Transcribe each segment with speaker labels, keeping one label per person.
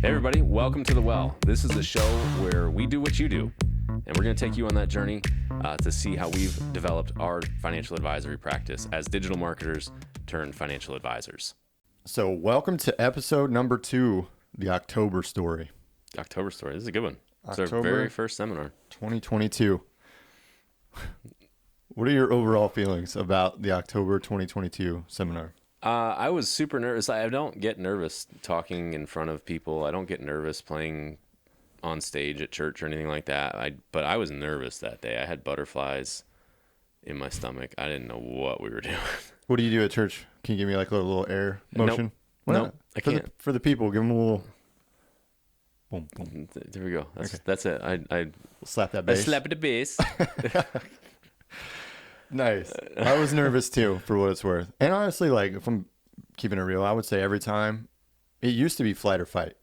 Speaker 1: Hey everybody, welcome to The Well. This is the show where we do what you do, and we're going to take you on that journey to see how we've developed our financial advisory practice as digital marketers turned financial advisors.
Speaker 2: So welcome to episode number 2, the October story.
Speaker 1: October story, this is a good one. It's our
Speaker 2: October
Speaker 1: very first seminar.
Speaker 2: 2022. What are your overall feelings about the October 2022 seminar?
Speaker 1: I was super nervous. I don't get nervous talking in front of people. I don't get nervous playing on stage at church or anything like that. But I was nervous that day. I had butterflies in my stomach. I didn't know what we were doing.
Speaker 2: What do you do at church? Can you give me like a little air motion?
Speaker 1: Nope, I can't.
Speaker 2: For the people, give them a little boom, boom.
Speaker 1: There we go. That's it. I
Speaker 2: slap that bass.
Speaker 1: I slapped the bass.
Speaker 2: Nice. I was nervous too, for what it's worth. And honestly, like if I'm keeping it real, I would say every time it used to be flight or fight.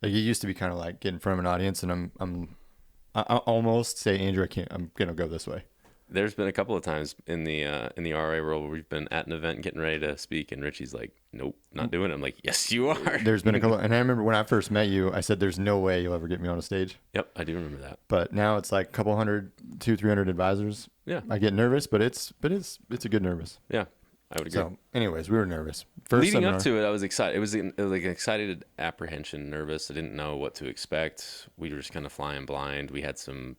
Speaker 2: Like it used to be kind of like get in front of an audience, and I almost say, Andrew, I'm gonna go this way.
Speaker 1: There's been a couple of times in the RA world where we've been at an event getting ready to speak, and Richie's like, "Nope, not doing it." I'm like, "Yes, you are."
Speaker 2: There's been a couple, and I remember when I first met you, I said, "There's no way you'll ever get me on a stage."
Speaker 1: Yep, I do remember that.
Speaker 2: But now it's like a couple hundred, 200-300 advisors.
Speaker 1: Yeah,
Speaker 2: I get nervous, but it's a good nervous.
Speaker 1: Yeah, I would agree.
Speaker 2: So, anyways, we were nervous. First
Speaker 1: Leading
Speaker 2: seminar,
Speaker 1: up to it, I was excited. It was like an excited apprehension, nervous. I didn't know what to expect. We were just kind of flying blind. We had some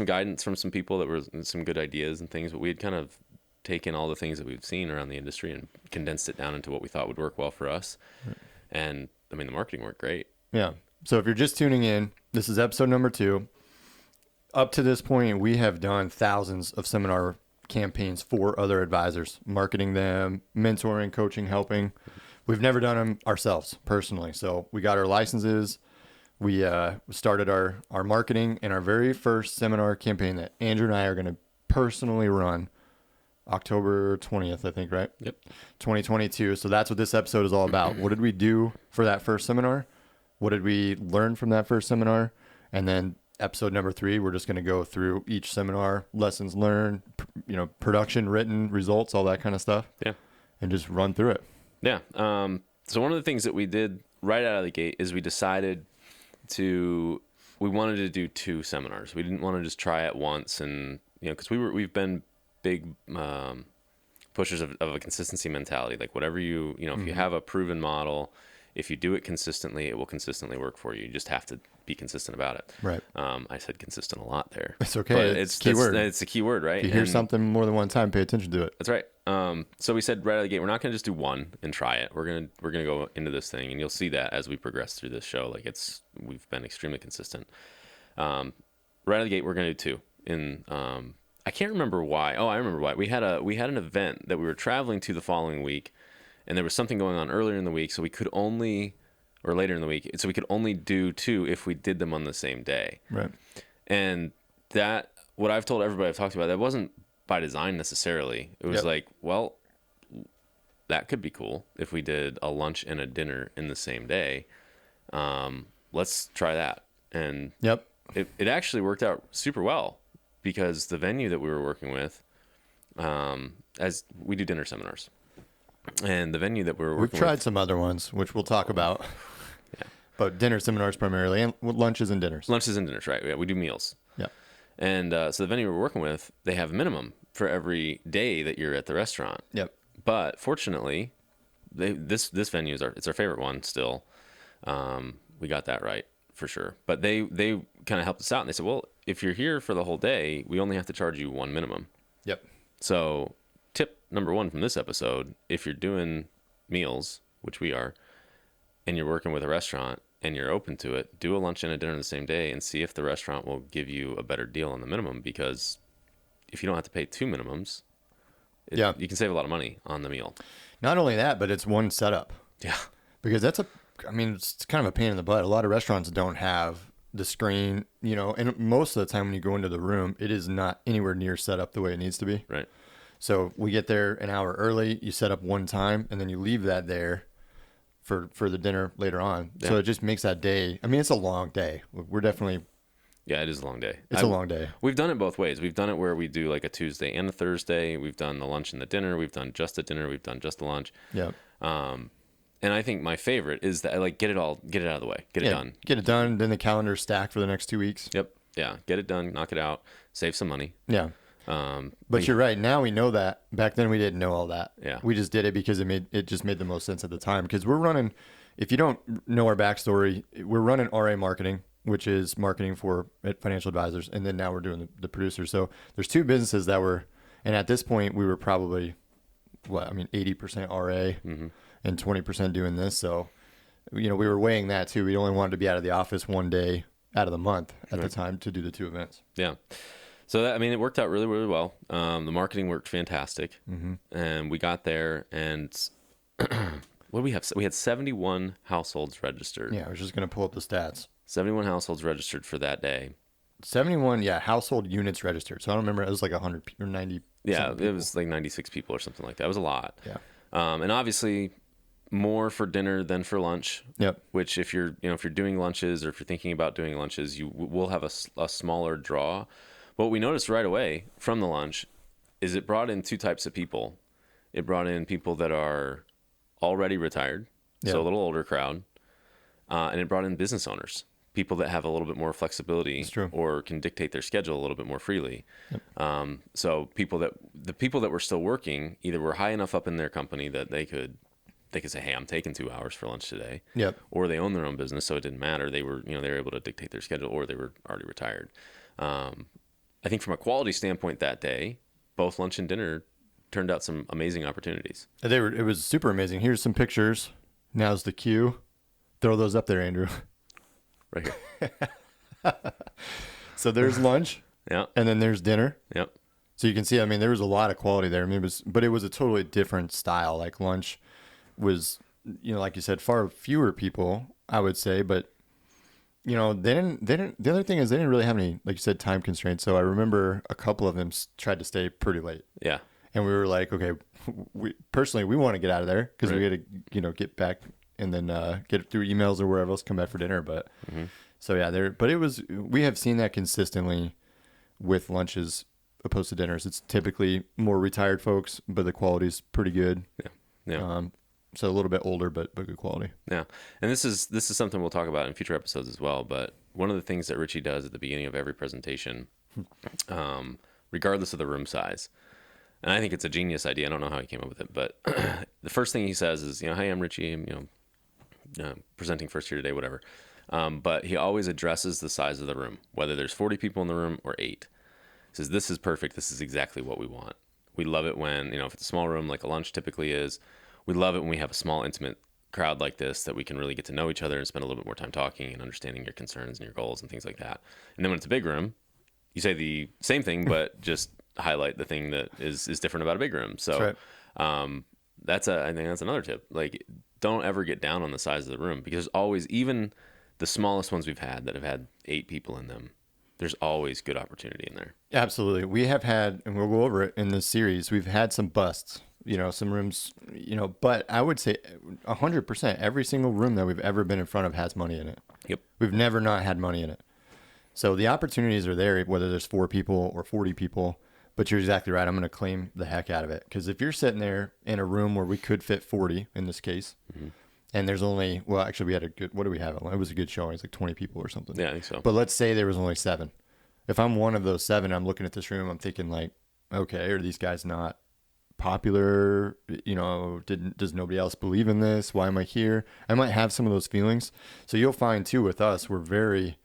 Speaker 1: guidance from some people that were some good ideas and things, but we had kind of taken all the things that we've seen around the industry and condensed it down into what we thought would work well for us. Right. And I mean, the marketing worked great.
Speaker 2: Yeah. So if you're just tuning in, this is episode number 2. Up to this point, we have done thousands of seminar campaigns for other advisors, marketing them, mentoring, coaching, helping. We've never done them ourselves personally. So we got our licenses. We started our marketing, and our very first seminar campaign that Andrew and I are going to personally run October 20th, I think, right?
Speaker 1: Yep.
Speaker 2: 2022. So that's what this episode is all about. What did we do for that first seminar? What did we learn from that first seminar? And then episode number 3, we're just going to go through each seminar, lessons learned, production, written, results, all that kind of stuff.
Speaker 1: Yeah.
Speaker 2: And just run through it.
Speaker 1: Yeah. So one of the things that we did right out of the gate is we decided we wanted to do 2 seminars. We didn't want to just try it once, and because we've been big pushers of a consistency mentality. Like whatever if you have a proven model, if you do it consistently, it will consistently work for you. You just have to be consistent about it.
Speaker 2: Right.
Speaker 1: I said consistent a lot there.
Speaker 2: It's okay.
Speaker 1: But
Speaker 2: it's key word.
Speaker 1: It's a key word, right?
Speaker 2: If you hear something more than one time, pay attention to it.
Speaker 1: That's right. So we said right out of the gate, we're not going to just do one and try it. We're gonna go into this thing, and you'll see that as we progress through this show. Like we've been extremely consistent. Right out of the gate, we're going to do 2. I can't remember why. Oh, I remember why. We had an event that we were traveling to the following week, and there was something going on earlier in the week, so we could only, or later in the week, so we could only do 2 if we did them on the same day.
Speaker 2: Right.
Speaker 1: And that, what I've told everybody I've talked about, that wasn't by design necessarily. It was like, well, that could be cool if we did a lunch and a dinner in the same day. Let's try that. And it actually worked out super well, because the venue that we were working with, as we do dinner seminars, and the venue that we were working with.
Speaker 2: We've tried some other ones, which we'll talk about.
Speaker 1: Yeah. But
Speaker 2: dinner seminars primarily, and lunches and dinners.
Speaker 1: Lunches and dinners, right? Yeah, we do meals.
Speaker 2: Yeah.
Speaker 1: And so the venue we're working with, they have a minimum for every day that you're at the restaurant.
Speaker 2: Yep.
Speaker 1: But fortunately, this venue it's our favorite one still. We got that right for sure. But they kind of helped us out, and they said, well, if you're here for the whole day, we only have to charge you 1 minimum.
Speaker 2: Yep.
Speaker 1: So tip number 1 from this episode: if you're doing meals, which we are, and you're working with a restaurant and you're open to it, do a lunch and a dinner the same day and see if the restaurant will give you a better deal on the minimum, because if you don't have to pay 2 minimums, you can save a lot of money on the meal.
Speaker 2: Not only that, but it's one setup.
Speaker 1: Yeah.
Speaker 2: Because it's kind of a pain in the butt. A lot of restaurants don't have the screen, and most of the time when you go into the room, it is not anywhere near set up the way it needs to be.
Speaker 1: Right.
Speaker 2: So we get there an hour early, you set up one time, and then you leave that there for the dinner later on. Yeah. So it just makes that day, it's a long day. We're definitely...
Speaker 1: Yeah, it is a long day.
Speaker 2: It's a long day.
Speaker 1: We've done it both ways. We've done it where we do like a Tuesday and a Thursday. We've done the lunch and the dinner. We've done just the dinner. We've done just the lunch.
Speaker 2: Yeah.
Speaker 1: And And I think my favorite is that I like get it out of the way, get it done.
Speaker 2: Get it done. Then the calendar's stacked for the next 2 weeks.
Speaker 1: Yep. Yeah. Get it done, knock it out, save some money.
Speaker 2: Yeah. But you're right. Now we know that. Back then we didn't know all that.
Speaker 1: Yeah.
Speaker 2: We just did it because it just made the most sense at the time. Because we're running, if you don't know our backstory, we're running RA marketing, which is marketing for financial advisors, and then now we're doing the producers. So there's two businesses that were, and at this point we were probably 80% RA and 20% doing this. So, we were weighing that too. We only wanted to be out of the office one day out of the month at the time to do the two events.
Speaker 1: Yeah. So it worked out really, really well. The marketing worked fantastic, and we got there, and what do we have? We had 71 households registered.
Speaker 2: Yeah, I was just gonna pull up the stats.
Speaker 1: 71 households registered for that day.
Speaker 2: 71, household units registered. So I don't remember. It was like 100 or 90.
Speaker 1: Yeah, it was like 96 people or something like that. It was a lot.
Speaker 2: Yeah.
Speaker 1: And obviously more for dinner than for lunch.
Speaker 2: Yep.
Speaker 1: Which if you're doing lunches or if you're thinking about doing lunches, you will have a smaller draw. What we noticed right away from the lunch is it brought in two types of people. It brought in people that are already retired, so a little older crowd, and it brought in business owners, people that have a little bit more flexibility or can dictate their schedule a little bit more freely. Yep. So the people that were still working either were high enough up in their company that they could say, hey, I'm taking 2 hours for lunch today.
Speaker 2: Yep.
Speaker 1: Or they own their own business, so it didn't matter. They were able to dictate their schedule, or they were already retired. I think from a quality standpoint that day, both lunch and dinner turned out some amazing opportunities.
Speaker 2: It was super amazing. Here's some pictures. Now's the cue. Throw those up there, Andrew.
Speaker 1: Right here.
Speaker 2: So there's lunch.
Speaker 1: Yeah.
Speaker 2: And then there's dinner.
Speaker 1: Yep.
Speaker 2: So you can see, there was a lot of quality there. It was a totally different style. Like lunch was, like you said, far fewer people, I would say, but they didn't, the other thing is they didn't really have any, like you said, time constraints. So I remember a couple of them tried to stay pretty late. Yeah. And we were like, okay, we want to get out of there because we had to, get back and then get it through emails or wherever else, come back for dinner. But so yeah, we have seen that consistently with lunches opposed to dinners. It's typically more retired folks, but the quality's pretty good. Yeah. Yeah. So a little bit older, but good quality.
Speaker 1: Yeah. And this is something we'll talk about in future episodes as well. But one of the things that Richy does at the beginning of every presentation, regardless of the room size, and I think it's a genius idea. I don't know how he came up with it, but the first thing he says is, hey, I'm Richy. I'm, presenting first here today, whatever. But he always addresses the size of the room, whether there's 40 people in the room or 8. He says, this is perfect. This is exactly what we want. We love it when, if it's a small room like a lunch typically is, we love it when we have a small, intimate crowd like this that we can really get to know each other and spend a little bit more time talking and understanding your concerns and your goals and things like that. And then when it's a big room, you say the same thing, but just highlight the thing that is different about a big room. So that's I think that's another tip. Like, don't ever get down on the size of the room, because always, even the smallest ones we've had that have had 8 people in them, there's always good opportunity in there.
Speaker 2: Absolutely. We have had, and we'll go over it in this series, we've had some busts. Some rooms, but I would say 100%, every single room that we've ever been in front of has money in it. Yep. We've never not had money in it. So the opportunities are there, whether there's 4 people or 40 people, but you're exactly right. I'm going to claim the heck out of it. Because if you're sitting there in a room where we could fit 40 in this case, and there's only, actually we had what do we have? It was a good showing. It's like 20 people or something. Yeah, I think so. But let's say there was only 7. If I'm one of those 7, I'm looking at this room, I'm thinking like, okay, are these guys not popular? Does nobody else believe in this? Why am I here? I might have some of those feelings. So you'll find too with us, we're very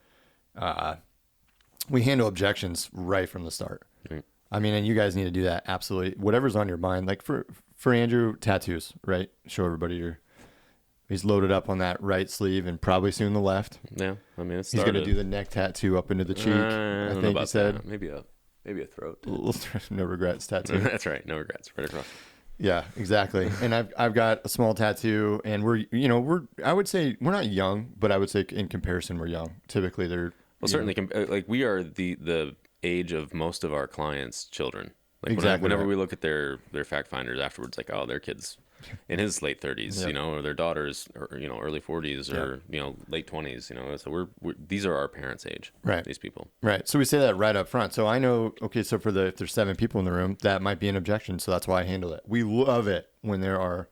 Speaker 2: we handle objections right from the start. Right. And you guys need to do that. Absolutely. Whatever's on your mind. Like for Andrew, tattoos, right? Show everybody he's loaded up on that right sleeve and probably soon the left. Yeah. He's going to do the neck tattoo up into the cheek. I think he said.
Speaker 1: That. Maybe a throat.
Speaker 2: No regrets tattoo.
Speaker 1: That's right. No regrets. Right across.
Speaker 2: Yeah, exactly. And I've got a small tattoo, and I would say we're not young, but I would say in comparison we're young. Typically they're
Speaker 1: certainly like we are the age of most of our clients' children. Like
Speaker 2: exactly.
Speaker 1: Whenever we look at their fact finders afterwards, like, oh, their kid's in his late 30s, yep. Or their daughter's, early 40s, or yep. Late 20s, So we're these are our parents' age,
Speaker 2: right?
Speaker 1: These people,
Speaker 2: right? So we say that right up front. So I know, okay, so if there's 7 people in the room, that might be an objection. So that's why I handle it. We love it when there are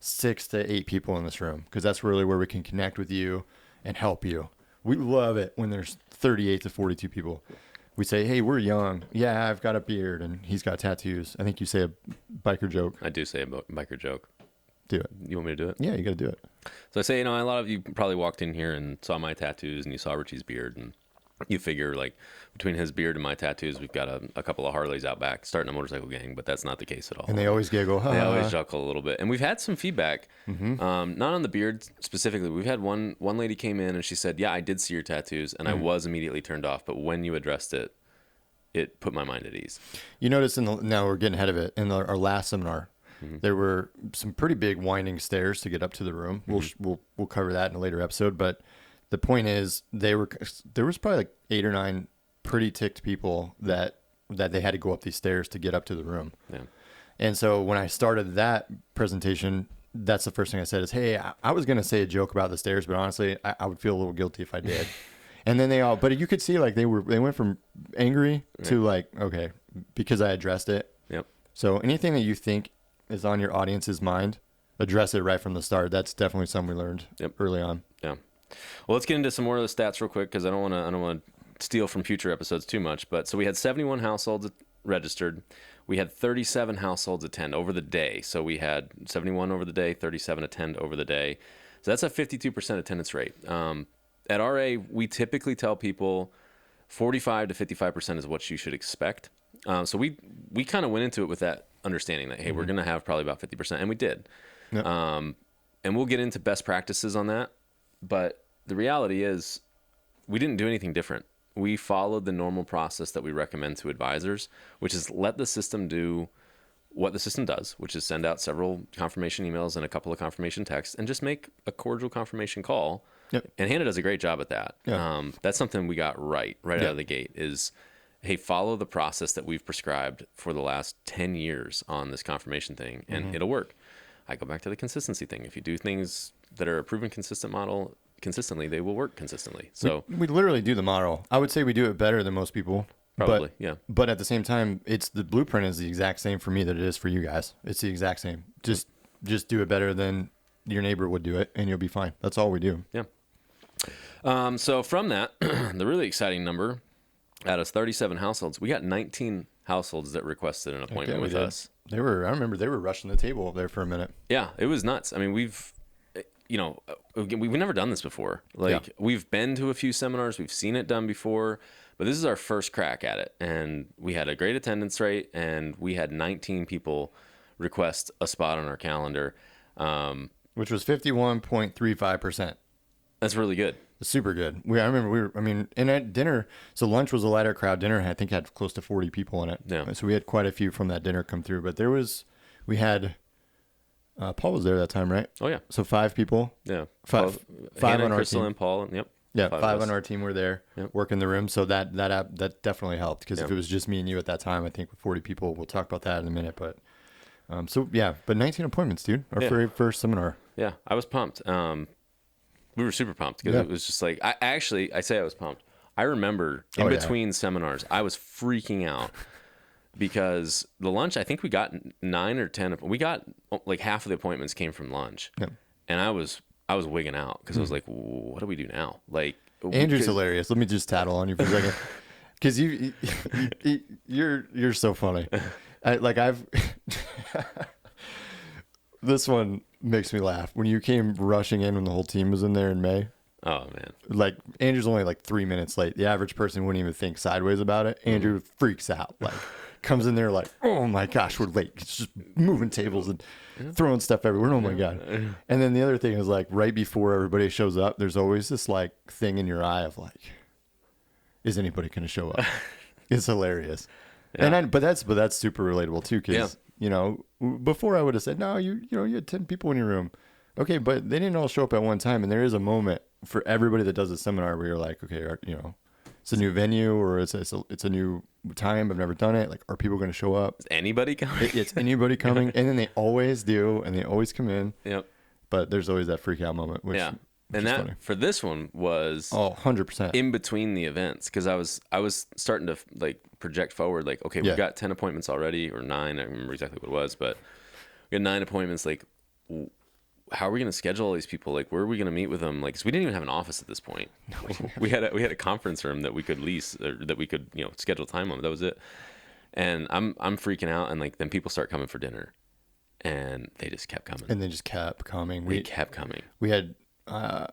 Speaker 2: 6 to 8 people in this room, because that's really where we can connect with you and help you. We love it when there's 38 to 42 people. We say, hey, we're young. Yeah, I've got a beard and he's got tattoos. I think you say a biker joke.
Speaker 1: I do say a biker joke.
Speaker 2: Do it.
Speaker 1: You want me to do it?
Speaker 2: Yeah, you got to do it.
Speaker 1: So I say, a lot of you probably walked in here and saw my tattoos and you saw Richie's beard, and you figure like between his beard and my tattoos, we've got a couple of Harleys out back starting a motorcycle gang, but that's not the case at all.
Speaker 2: And they always giggle.
Speaker 1: They always chuckle a little bit. And we've had some feedback, not on the beard specifically. We've had one lady came in and she said, yeah, I did see your tattoos and I was immediately turned off. But when you addressed it, it put my mind at ease.
Speaker 2: You notice now we're getting ahead of it. In our last seminar, there were some pretty big winding stairs to get up to the room. We'll cover that in a later episode. But the point is, there was probably like 8 or 9 pretty ticked people that they had to go up these stairs to get up to the room.
Speaker 1: Yeah.
Speaker 2: And so when I started that presentation, that's the first thing I said is, hey, I was going to say a joke about the stairs, but honestly, I would feel a little guilty if I did. And then but you could see like they went from angry to like, okay, because I addressed it.
Speaker 1: Yep.
Speaker 2: So anything that you think is on your audience's mind, address it right from the start. That's definitely something we learned early on.
Speaker 1: Yeah. Well, let's get into some more of the stats real quick, because I don't want to steal from future episodes too much. But so we had 71 households registered. We had 37 households attend over the day. So we had 71 over the day, 37 attend over the day. So that's a 52% attendance rate. At RA, we typically tell people 45 to 55% is what you should expect. So we kind of went into it with that understanding that, hey, we're going to have probably about 50%, and we did.
Speaker 2: Yep.
Speaker 1: And we'll get into best practices on that. But the reality is we didn't do anything different. We followed the normal process that we recommend to advisors, which is let the system do what the system does, which is send out several confirmation emails and a couple of confirmation texts and just make a cordial confirmation call.
Speaker 2: Yep.
Speaker 1: And Hannah does a great job at that.
Speaker 2: Yeah.
Speaker 1: That's something we got right out of the gate is, hey, follow the process that we've prescribed for the last 10 years on this confirmation thing, and it'll work. I go back to the consistency thing. If you do things that are a proven consistent model consistently, they will work consistently. So
Speaker 2: we literally do the model. I would say we do it better than most people.
Speaker 1: probably, yeah.
Speaker 2: But at the same time, the blueprint is the exact same for me that it is for you guys. It's the exact same. Just do it better than your neighbor would do it, and you'll be fine. That's all we do.
Speaker 1: Yeah. So from that, the really exciting number, out of 37 households, we got 19 households that requested an appointment with us.
Speaker 2: I remember they were rushing the table up there for a minute.
Speaker 1: Yeah, it was nuts. I mean, we've never done this before. We've been to a few seminars, we've seen it done before, but this is our first crack at it. And we had a great attendance rate, and we had 19 people request a spot on our calendar.
Speaker 2: Which was 51.35%.
Speaker 1: That's really good.
Speaker 2: Super good. And at dinner, so lunch was a lighter crowd. Dinner, I think, had close to 40 people in it.
Speaker 1: Yeah.
Speaker 2: So we had quite a few from that dinner come through. But we had, Paul was there that time, right?
Speaker 1: Oh, yeah.
Speaker 2: So 5 people.
Speaker 1: Yeah.
Speaker 2: Five
Speaker 1: Hannah,
Speaker 2: on our
Speaker 1: Crystal,
Speaker 2: team.
Speaker 1: and Paul. Yep.
Speaker 2: Yeah, 5 on our team were there working the room. So that definitely helped, because if it was just me and you at that time, I think with 40 people, we'll talk about that in a minute. But but 19 appointments, dude. Our very first seminar.
Speaker 1: Yeah, I was pumped. We were super pumped because it was just like, I was pumped. I remember in between seminars, I was freaking out because the lunch, I think we got 9 or 10. We got like half of the appointments came from lunch. Yeah. And I was wigging out because I was like, what do we do now? Like,
Speaker 2: Andrew's hilarious. Let me just tattle on you for a second. Because you're so funny. This one makes me laugh. When you came rushing in when the whole team was in there in May.
Speaker 1: Oh, man.
Speaker 2: Like, Andrew's only like 3 minutes late. The average person wouldn't even think sideways about it. Andrew freaks out. Like, comes in there like, oh my gosh, we're late. It's just moving tables and throwing stuff everywhere. Oh my God. And then the other thing is, like, right before everybody shows up, there's always this like thing in your eye of like, is anybody going to show up? It's hilarious. Yeah. But that's super relatable too. Cause before I would have said, no, you had 10 people in your room. Okay. But they didn't all show up at one time. And there is a moment for everybody that does a seminar where you're like, okay, it's a new venue, or it's a new time. I've never done it. Like, are people going to show up?
Speaker 1: Is anybody coming?
Speaker 2: It's anybody coming. And then they always do. And they always come in.
Speaker 1: Yep.
Speaker 2: But there's always that freak out moment. Which
Speaker 1: and that
Speaker 2: funny.
Speaker 1: For this one was
Speaker 2: 100%
Speaker 1: in between the events, because I was starting to like project forward, like, okay, we've got 10 appointments already, or 9. I don't remember exactly what it was, but we had 9 appointments. Like, how are we going to schedule all these people? Like, where are we going to meet with them? Like, 'cause we didn't even have an office at this point. We had a conference room that we could lease, or that we could, schedule time on. That was it. And I'm freaking out. And like, then people start coming for dinner, and they just kept coming.
Speaker 2: And they just kept coming.
Speaker 1: They kept coming.
Speaker 2: We had, I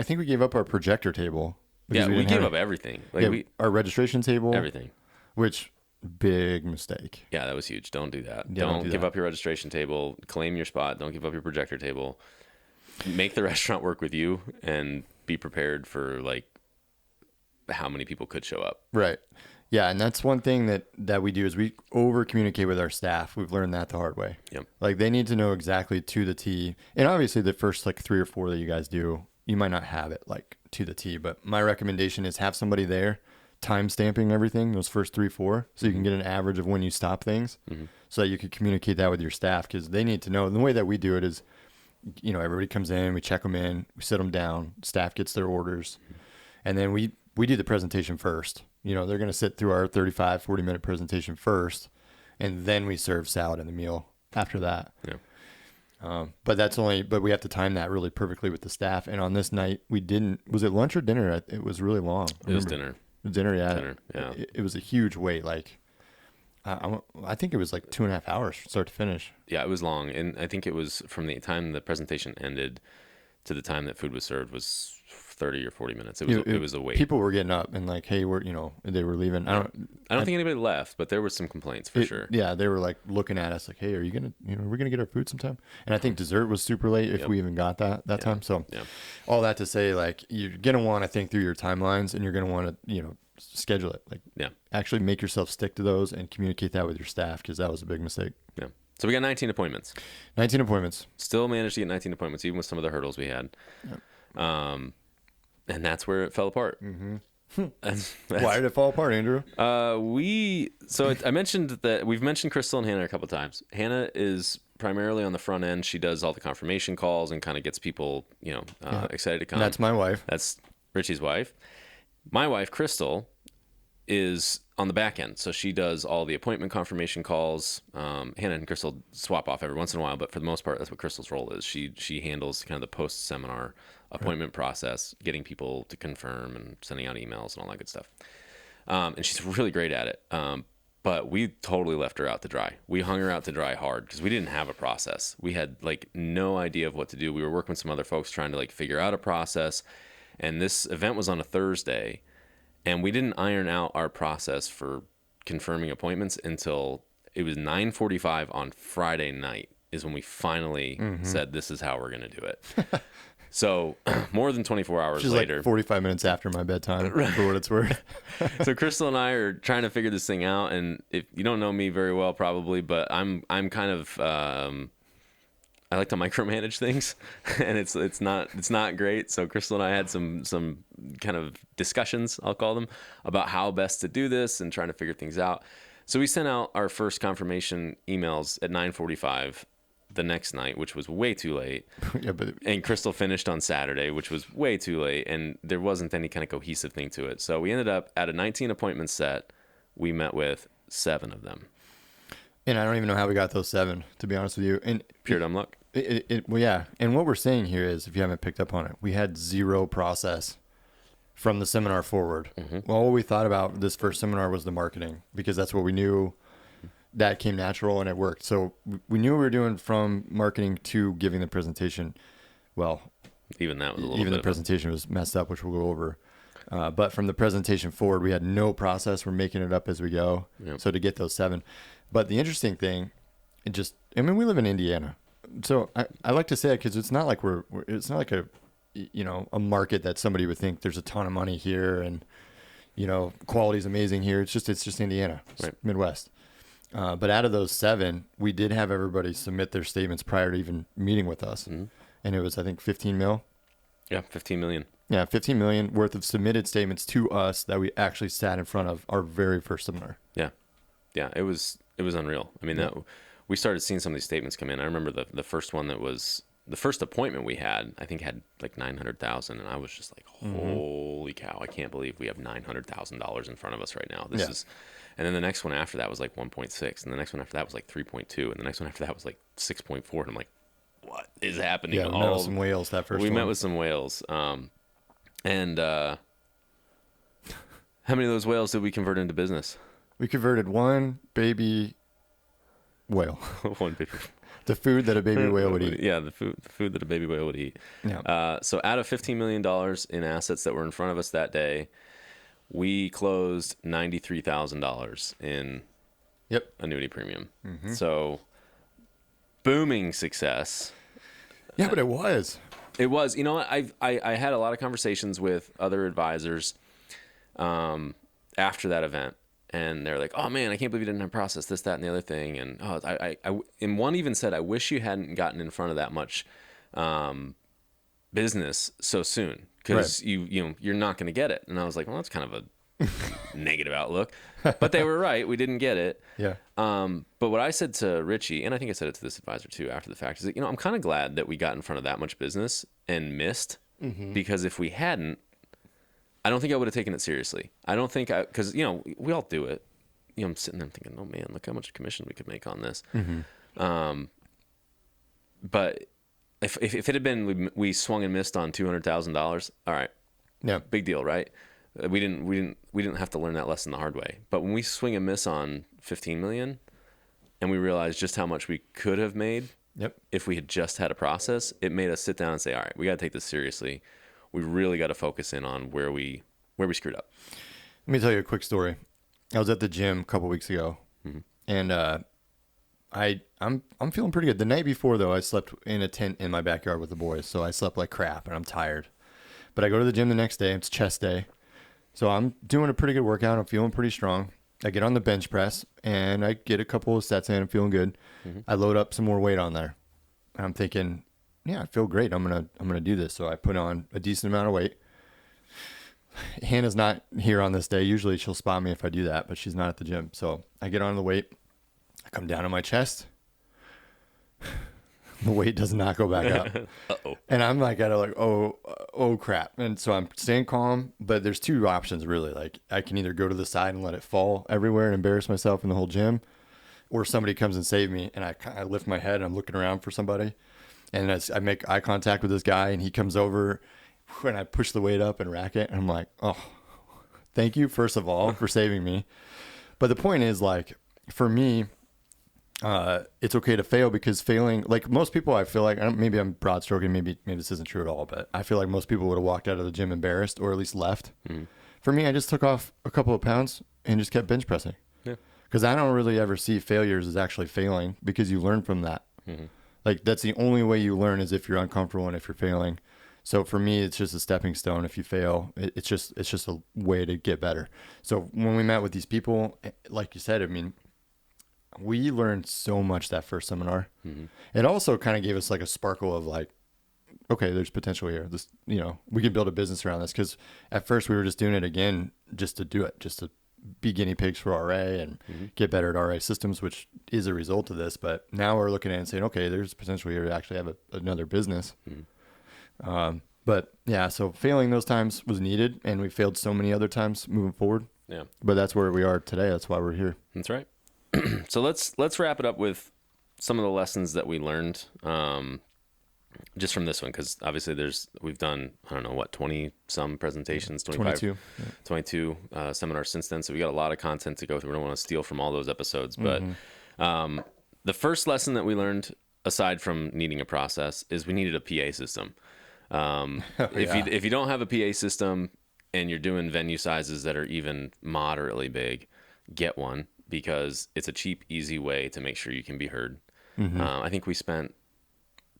Speaker 2: think we gave up our projector table.
Speaker 1: Yeah, we gave up everything. Like
Speaker 2: our registration table,
Speaker 1: everything.
Speaker 2: Which big mistake.
Speaker 1: Yeah, that was huge. Don't do that.
Speaker 2: Yeah,
Speaker 1: don't give up your registration table. Claim your spot. Don't give up your projector table. Make the restaurant work with you, and be prepared for like how many people could show up.
Speaker 2: Right. Yeah, and that's one thing that we do is we over communicate with our staff. We've learned that the hard way.
Speaker 1: Yep.
Speaker 2: Like they need to know exactly to the T. And obviously the first like 3 or 4 that you guys do, you might not have it like to the T, but my recommendation is have somebody there time stamping everything, those first 3, 4, so you can get an average of when you stop things, so that you can communicate that with your staff, because they need to know. And the way that we do it is, everybody comes in, we check them in, we sit them down, staff gets their orders, and then we do the presentation first. They're going to sit through our 35, 40-minute presentation first, and then we serve salad and the meal after that.
Speaker 1: Yeah.
Speaker 2: But we have to time that really perfectly with the staff. And on this night, we didn't. Was it lunch or dinner? It was really long.
Speaker 1: It was dinner.
Speaker 2: Dinner, yeah.
Speaker 1: Dinner, yeah.
Speaker 2: It was a huge wait. Like, I think it was like 2.5 hours start to finish.
Speaker 1: Yeah, it was long, and I think it was from the time the presentation ended to the time that food was served was 30 or 40 minutes. It was a wait.
Speaker 2: People were getting up and like, hey, they were leaving. I
Speaker 1: don't think anybody left, but there were some complaints for sure.
Speaker 2: Yeah, they were like looking at us like, hey, are you gonna, we're gonna get our food sometime? And I think dessert was super late if we even got that time. So all that to say, like, you're gonna want to think through your timelines, and you're gonna want to schedule it. Like, actually make yourself stick to those and communicate that with your staff, because that was a big mistake.
Speaker 1: Yeah. So we got 19 appointments.
Speaker 2: 19 appointments.
Speaker 1: Still managed to get 19 appointments, even with some of the hurdles we had. Yep. And that's where it fell apart.
Speaker 2: Mm-hmm. Why did it fall apart, Andrew?
Speaker 1: I mentioned that we've mentioned Crystal and Hannah a couple times. Hannah is primarily on the front end. She does all the confirmation calls and kind of gets people, excited to come.
Speaker 2: And that's my wife.
Speaker 1: That's Richie's wife. My wife, Crystal, is on the back end. So she does all the appointment confirmation calls. Hannah and Crystal swap off every once in a while, but for the most part, that's what Crystal's role is. She handles kind of the post-seminar appointment process, getting people to confirm and sending out emails and all that good stuff. And she's really great at it. But we totally left her out to dry. We hung her out to dry hard because we didn't have a process. We had like no idea of what to do. We were working with some other folks trying to like figure out a process. And this event was on a Thursday, and we didn't iron out our process for confirming appointments until it was 9:45 on Friday night is when we finally said, this is how we're going to do it. So more than 24 hours
Speaker 2: Which is
Speaker 1: later.
Speaker 2: Like 45 minutes after my bedtime, for what it's worth.
Speaker 1: So Crystal and I are trying to figure this thing out. And if you don't know me very well, probably, but I'm kind of, I like to micromanage things, and it's not great. So Crystal and I had some kind of discussions, I'll call them, about how best to do this and trying to figure things out. So we sent out our first confirmation emails at 9:45 the next night, which was way too late. And Crystal finished on Saturday, which was way too late, and there wasn't any kind of cohesive thing to it. So we ended up at a 19 appointment set. We met with 7 of them.
Speaker 2: And I don't even know how we got those 7, to be honest with you. And
Speaker 1: pure dumb luck.
Speaker 2: Well, yeah. And what we're saying here is, if you haven't picked up on it, we had zero process from the seminar forward. Well, what we thought about this first seminar was the marketing, because that's what we knew. That came natural and it worked. So we knew what we were doing from marketing to giving the presentation. Well,
Speaker 1: even that was a little
Speaker 2: even
Speaker 1: bit
Speaker 2: the presentation was messed up, which we'll go over. But from the presentation forward, we had no process. We're making it up as we go. Yep. So to get those 7. But the interesting thing, we live in Indiana. So I like to say it because it's not like it's not like a market that somebody would think there's a ton of money here and, quality's amazing here. It's just Indiana, right. Midwest. But out of those 7, we did have everybody submit their statements prior to even meeting with us. And it was, I think, 15 mil.
Speaker 1: Yeah, 15 million.
Speaker 2: Yeah, 15 million worth of submitted statements to us that we actually sat in front of our very first seminar.
Speaker 1: Yeah. Yeah, it was unreal. I mean, we started seeing some of these statements come in. I remember the first one that was the first appointment we had, I think had like 900,000. And I was just like, holy cow, I can't believe we have $900,000 in front of us right now. This is... And then the next one after that was like 1.6, and the next one after that was like 3.2, and the next one after that was like 6.4. And I'm like, what is happening?
Speaker 2: Yeah, we met with some whales that first
Speaker 1: We
Speaker 2: one.
Speaker 1: met with some whales. And how many of those whales did we convert into business?
Speaker 2: We converted one baby whale.
Speaker 1: One baby.
Speaker 2: The food that a baby whale would eat.
Speaker 1: Yeah, the food that a baby whale would eat.
Speaker 2: Yeah.
Speaker 1: So out of $15 million in assets that were in front of us that day, we closed $93,000 in annuity premium. So booming success.
Speaker 2: Yeah, but it was.
Speaker 1: It was. You know what? I had a lot of conversations with other advisors after that event. And they're like, "Oh man, I can't believe you didn't have process this, that, and the other thing." And and one even said, "I wish you hadn't gotten in front of that much business so soon, because you're not going to get it." And I was like, "Well, that's kind of a negative outlook," but they were right. We didn't get it.
Speaker 2: Yeah.
Speaker 1: But what I said to Richy, and I think I said it to this advisor too after the fact, is that, I'm kind of glad that we got in front of that much business and missed, because if we hadn't, I don't think I would have taken it seriously. I don't think because we all do it. I'm sitting there thinking, oh man, look how much commission we could make on this. But if it had been we swung and missed on $200,000, all right,
Speaker 2: Yeah.
Speaker 1: big deal, right? We didn't have to learn that lesson the hard way. But when we swing and miss on 15 million, and we realized just how much we could have made, if we had just had a process, it made us sit down and say, all right, we got to take this seriously. We really got to focus in on where we screwed up.
Speaker 2: Let me tell you a quick story. I was at the gym a couple weeks ago, and I'm feeling pretty good. The night before, though, I slept in a tent in my backyard with the boys, so I slept like crap, and I'm tired. But I go to the gym the next day. It's chest day, so I'm doing a pretty good workout. I'm feeling pretty strong. I get on the bench press, and I get a couple of sets in. I'm feeling good. I load up some more weight on there. And I'm thinking, yeah, I feel great. I'm gonna do this. So I put on a decent amount of weight. Hannah's not here on this day. Usually she'll spot me if I do that, but she's not at the gym. So I get on the weight. I come down to my chest. The weight does not go back up.
Speaker 1: Uh-oh.
Speaker 2: And I'm like, oh crap. And so I'm staying calm, but there's two options really. Like I can either go to the side and let it fall everywhere and embarrass myself in the whole gym, or somebody comes and save me. And I lift my head and I'm looking around for somebody. And as I make eye contact with this guy, and he comes over, and I push the weight up and rack it. And I'm like, oh, thank you, first of all, for saving me. But the point is, like, for me, it's okay to fail, because failing, like most people, I feel like, maybe I'm broad stroking, maybe this isn't true at all, but I feel like most people would have walked out of the gym embarrassed, or at least left. For me, I just took off a couple of pounds and just kept bench pressing.
Speaker 1: Yeah.
Speaker 2: Because I don't really ever see failures as actually failing, because you learn from that. Like that's the only way you learn, is if you're uncomfortable and if you're failing. So for me, it's just a stepping stone. If you fail, it's just a way to get better. So when we met with these people, like you said, I mean, we learned so much that first seminar. It also kind of gave us like a sparkle of like, okay, there's potential here. This, we can build a business around this. Because at first we were just doing it again, just to do it, just to be guinea pigs for RA and get better at RA systems, which is a result of this. But now we're looking at it and saying, okay, there's potential here to actually have another business. But yeah, so failing those times was needed, and we failed so many other times moving forward.
Speaker 1: Yeah.
Speaker 2: But that's where we are today. That's why we're here.
Speaker 1: That's right. So let's wrap it up with some of the lessons that we learned just from this one, because obviously we've done, I don't know what, 20 some presentations, 25, 22 seminars since then. So we got a lot of content to go through. We don't want to steal from all those episodes, but the first lesson that we learned, aside from needing a process, is we needed a PA system. If you don't have a PA system and you're doing venue sizes that are even moderately big, get one, because it's a cheap, easy way to make sure you can be heard. I think we spent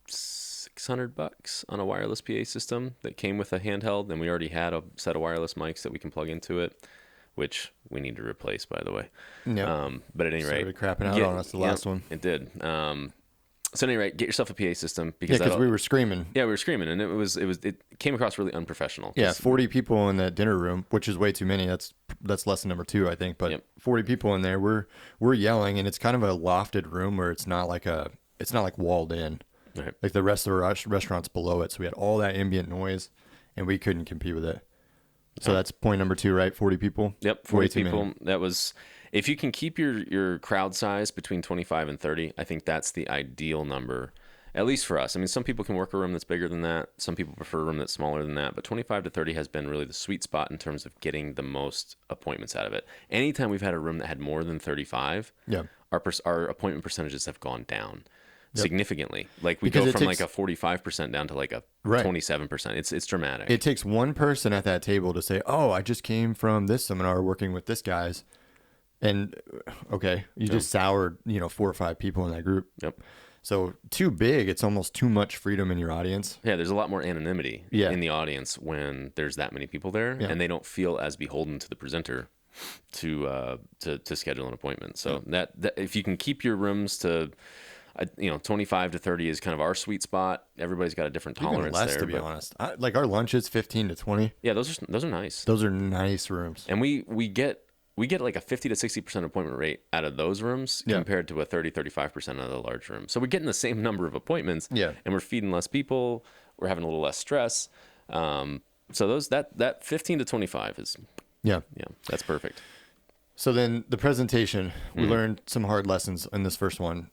Speaker 1: $600 on a wireless PA system that came with a handheld, and we already had a set of wireless mics that we can plug into it, which we need to replace, by the way. But at any rate,
Speaker 2: started crapping out on us the last one.
Speaker 1: It did. So at any rate, get yourself a PA system, because
Speaker 2: we were screaming.
Speaker 1: Yeah, we were screaming, and it came across really unprofessional.
Speaker 2: Yeah, 40 people in that dinner room, which is way too many. That's lesson number 2, I think. But 40 people in there, we're yelling, and it's kind of a lofted room where it's not like walled in.
Speaker 1: Right.
Speaker 2: Like the rest of the restaurants below it. So we had all that ambient noise, and we couldn't compete with it. So that's point number 2, right? 40 people.
Speaker 1: Yep, 40 people. That was, if you can keep your crowd size between 25 and 30, I think that's the ideal number. At least for us. I mean, some people can work a room that's bigger than that. Some people prefer a room that's smaller than that. But 25 to 30 has been really the sweet spot in terms of getting the most appointments out of it. Anytime we've had a room that had more than 35,
Speaker 2: Yeah.
Speaker 1: our appointment percentages have gone down significantly. Like we
Speaker 2: Because
Speaker 1: go
Speaker 2: it
Speaker 1: from
Speaker 2: takes-
Speaker 1: like a 45% down to like a
Speaker 2: Right.
Speaker 1: 27%. It's dramatic.
Speaker 2: It takes one person at that table to say, "Oh, I just came from this seminar working with this guys," and okay, you just soured 4 or 5 people in that group.
Speaker 1: Yep.
Speaker 2: So too big, it's almost too much freedom in your audience.
Speaker 1: Yeah, there's a lot more anonymity
Speaker 2: Yeah.
Speaker 1: in the audience when there's that many people there,
Speaker 2: Yeah.
Speaker 1: and they don't feel as beholden to the presenter to schedule an appointment. So that if you can keep your rooms to 25 to 30 is kind of our sweet spot. Everybody's got a different
Speaker 2: Even
Speaker 1: tolerance
Speaker 2: less,
Speaker 1: there.
Speaker 2: to be
Speaker 1: but
Speaker 2: honest. Like our lunches, 15 to 20.
Speaker 1: yeah, those are nice.
Speaker 2: Those are nice rooms.
Speaker 1: And we get like a 50 to 60% appointment rate out of those rooms
Speaker 2: Yeah.
Speaker 1: compared to a 30-35% out of the large rooms. So we're getting the same number of appointments,
Speaker 2: Yeah.
Speaker 1: and we're feeding less people. We're having a little less stress. So that 15 to 25 is
Speaker 2: Yeah.
Speaker 1: that's perfect.
Speaker 2: So then the presentation, we learned some hard lessons in this first one.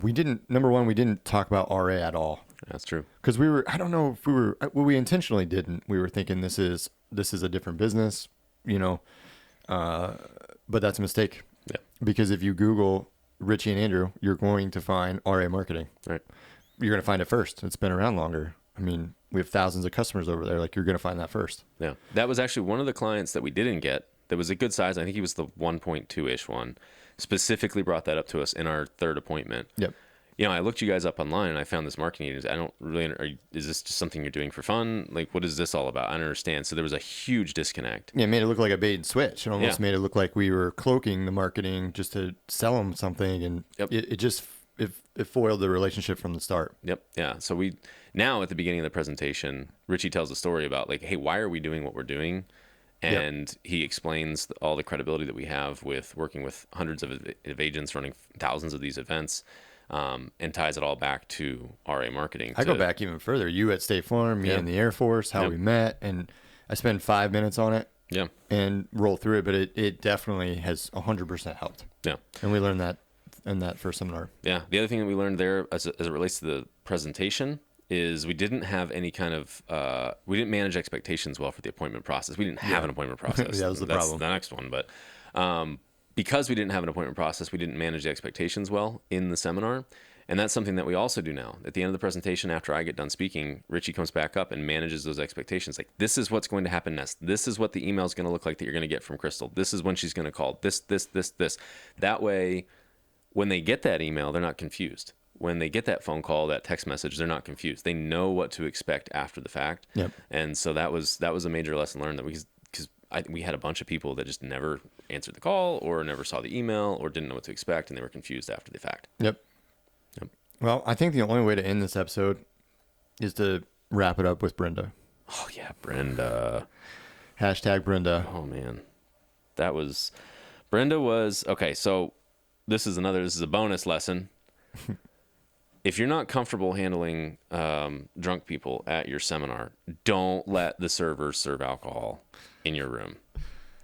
Speaker 2: We didn't talk about RA at all.
Speaker 1: That's true.
Speaker 2: Because I don't know if we intentionally didn't. We were thinking this is a different business, but that's a mistake.
Speaker 1: Yeah.
Speaker 2: Because if you Google Richy and Andrew, you're going to find RA marketing.
Speaker 1: Right.
Speaker 2: You're going to find it first. It's been around longer. I mean, we have thousands of customers over there. Like, you're going to find that first.
Speaker 1: Yeah. That was actually one of the clients that we didn't get. That was a good size. I think he was the 1.2-ish one. Specifically brought that up to us in our third appointment.
Speaker 2: Yep.
Speaker 1: I looked you guys up online and I found this marketing agency. I don't really, is this just something you're doing for fun? Like, what is this all about? I don't understand. So there was a huge disconnect.
Speaker 2: Yeah, it made it look like a bait and switch. It almost
Speaker 1: Yeah.
Speaker 2: made it look like we were cloaking the marketing just to sell them something. And
Speaker 1: Yep.
Speaker 2: it foiled the relationship from the start.
Speaker 1: Yep. Yeah. So now at the beginning of the presentation, Richy tells a story about like, hey, why are we doing what we're doing? And he explains all the credibility that we have with working with hundreds of agents running thousands of these events, and ties it all back to RA marketing.
Speaker 2: I go back even further. You at State Farm, me in the Air Force, how we met, and I spend 5 minutes on it.
Speaker 1: Yeah.
Speaker 2: And roll through it, but it definitely has 100% helped.
Speaker 1: Yeah.
Speaker 2: And we learned that in that first seminar.
Speaker 1: Yeah. The other thing that we learned there as it relates to the presentation is we didn't have any kind of we didn't manage expectations well for the appointment process. We didn't have an appointment process.
Speaker 2: That was the problem.
Speaker 1: That's the next one. But because we didn't have an appointment process, we didn't manage the expectations well in the seminar. And that's something that we also do now. At the end of the presentation, after I get done speaking, Richy comes back up and manages those expectations. Like, this is what's going to happen next. This is what the email is going to look like that you're going to get from Crystal. This is when she's going to call. This. That way, when they get that email, they're not confused. When they get that phone call, that text message, they're not confused. They know what to expect after the fact.
Speaker 2: Yep.
Speaker 1: And so that was a major lesson learned, that because we had a bunch of people that just never answered the call or never saw the email or didn't know what to expect, and they were confused after the fact.
Speaker 2: Yep. Well, I think the only way to end this episode is to wrap it up with Brenda.
Speaker 1: Oh yeah, Brenda.
Speaker 2: Hashtag Brenda.
Speaker 1: Oh man, Brenda was okay. So this is a bonus lesson. If you're not comfortable handling drunk people at your seminar, don't let the servers serve alcohol in your room.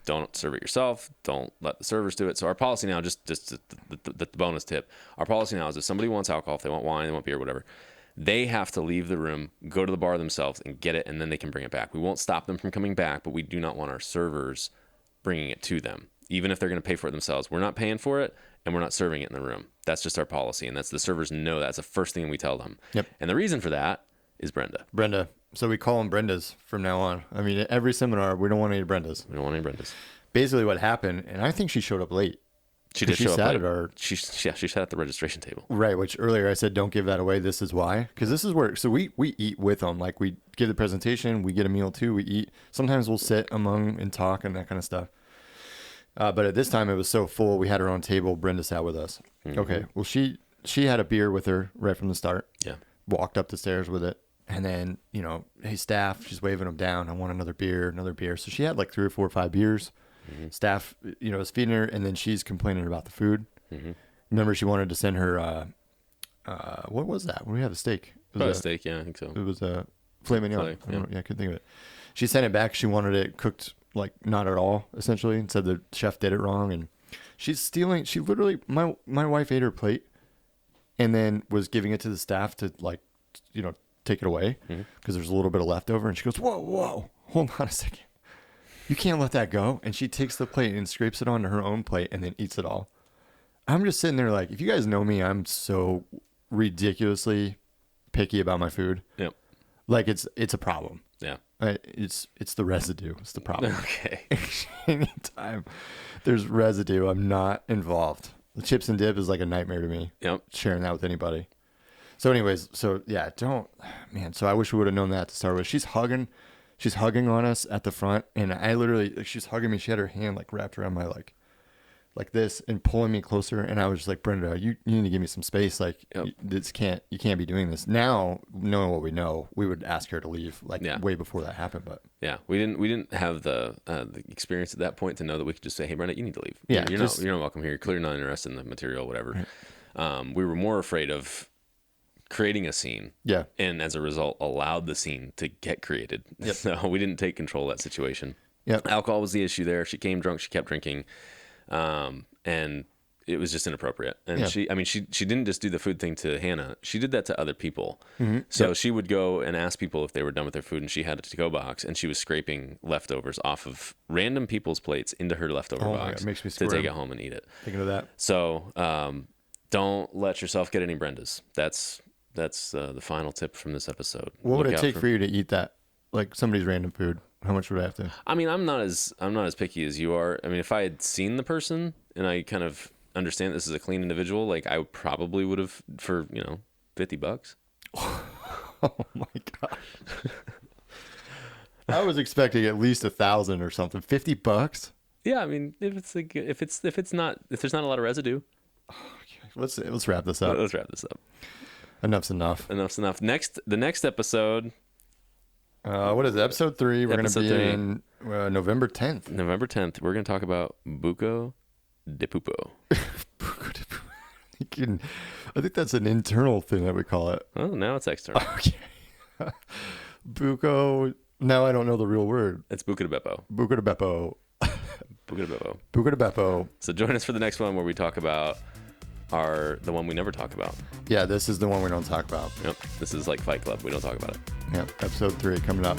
Speaker 1: Don't serve it yourself. Don't let the servers do it. So our policy now, just the bonus tip, our policy now is if somebody wants alcohol, if they want wine, they want beer, whatever, they have to leave the room, go to the bar themselves and get it, and then they can bring it back. We won't stop them from coming back, but we do not want our servers bringing it to them. Even if they're going to pay for it themselves, we're not paying for it and we're not serving it in the room. That's just our policy. And that's the servers know that's the first thing we tell them.
Speaker 2: Yep.
Speaker 1: And the reason for that is Brenda.
Speaker 2: So we call them Brendas from now on. I mean, at every seminar, we don't want any Brendas.
Speaker 1: We don't want any Brendas.
Speaker 2: Basically what happened, and I think she showed up late.
Speaker 1: She did show up
Speaker 2: sat
Speaker 1: late.
Speaker 2: at our...
Speaker 1: She sat at the registration table.
Speaker 2: Right, which earlier I said, don't give that away. This is why. Because this is where... So we eat with them. Like, we give the presentation, we get a meal too, we eat. Sometimes we'll sit among and talk and that kind of stuff. But at this time, it was so full, we had her on table. Brenda sat with us. Mm-hmm. Okay, well, she had a beer with her right from the start.
Speaker 1: Yeah.
Speaker 2: Walked up the stairs with it. And then, hey, staff, she's waving them down. I want another beer. So she had like 3 or 4 or 5 beers. Mm-hmm. Staff, is feeding her, and then she's complaining about the food. Mm-hmm. Remember, she wanted to send her, what was that? When we had a steak.
Speaker 1: It was a steak, yeah, I think so.
Speaker 2: It was a filet mignon.
Speaker 1: Yeah.
Speaker 2: I couldn't think of it. She sent it back. She wanted it cooked, like, not at all, essentially, and said the chef did it wrong. And she's stealing. She literally, my wife ate her plate and then was giving it to the staff to like, take it away because there's a little bit of leftover. And she goes, whoa, hold on a second. You can't let that go. And she takes the plate and scrapes it onto her own plate and then eats it all. I'm just sitting there like, if you guys know me, I'm so ridiculously picky about my food.
Speaker 1: Yep.
Speaker 2: Like it's a problem.
Speaker 1: Yeah.
Speaker 2: It's the residue. It's the problem.
Speaker 1: Okay.
Speaker 2: Anytime there's residue, I'm not involved. The chips and dip is like a nightmare to me.
Speaker 1: Yep.
Speaker 2: Sharing that with anybody. So anyways, so man. So I wish we would have known that to start with. She's hugging on us at the front, and I literally, like, she's hugging me. She had her hand like wrapped around my like this and pulling me closer. And I was just like, Brenda, you need to give me some space. Like,
Speaker 1: yep.
Speaker 2: You can't be doing this now. Knowing what we know, we would ask her to leave way before that happened. But
Speaker 1: yeah, we didn't have the experience at that point to know that we could just say, hey, Brenda, you need to leave.
Speaker 2: Yeah,
Speaker 1: you're not welcome here. You're clearly not interested in the material, whatever. Right. We were more afraid of creating a scene, and as a result allowed the scene to get created. Yep. So we didn't take control of that situation.
Speaker 2: Yep.
Speaker 1: Alcohol was the issue there. She came drunk, she kept drinking, and it was just inappropriate. And she didn't just do the food thing to Hannah, she did that to other people. So she would go and ask people if they were done with their food, and she had a to-go box, and she was scraping leftovers off of random people's plates into her leftover box.
Speaker 2: God, makes me
Speaker 1: to
Speaker 2: squirm.
Speaker 1: take it home and eat it.
Speaker 2: Thinking of that.
Speaker 1: So don't let yourself get any Brendas. That's the final tip from this episode.
Speaker 2: What would it take for you to eat that? Like somebody's random food? How much would I have to?
Speaker 1: I mean, I'm not as picky as you are. I mean, if I had seen the person and I kind of understand this is a clean individual, like I probably would have for $50.
Speaker 2: Oh my gosh! I was expecting at least 1,000 or something. $50?
Speaker 1: Yeah, I mean, if there's not a lot of residue.
Speaker 2: Okay, let's wrap this up.
Speaker 1: Let's wrap this up.
Speaker 2: Enough's enough.
Speaker 1: Enough's enough. The next episode.
Speaker 2: What is it? Episode 3. We're going to be in November 10th.
Speaker 1: November 10th. We're going to talk about buco de pupo.
Speaker 2: Buco de pupo. I think that's an internal thing that we call it.
Speaker 1: Oh, now it's external.
Speaker 2: Okay. Buco. Now I don't know the real word.
Speaker 1: It's buco de beppo.
Speaker 2: Buco de beppo.
Speaker 1: Buco de beppo.
Speaker 2: Buco de beppo.
Speaker 1: So join us for the next one where we talk about the one we never talk about.
Speaker 2: Yeah, this is the one we don't talk about.
Speaker 1: Yep. This is like Fight Club. We don't talk about it.
Speaker 2: Yep. Episode 3 coming up.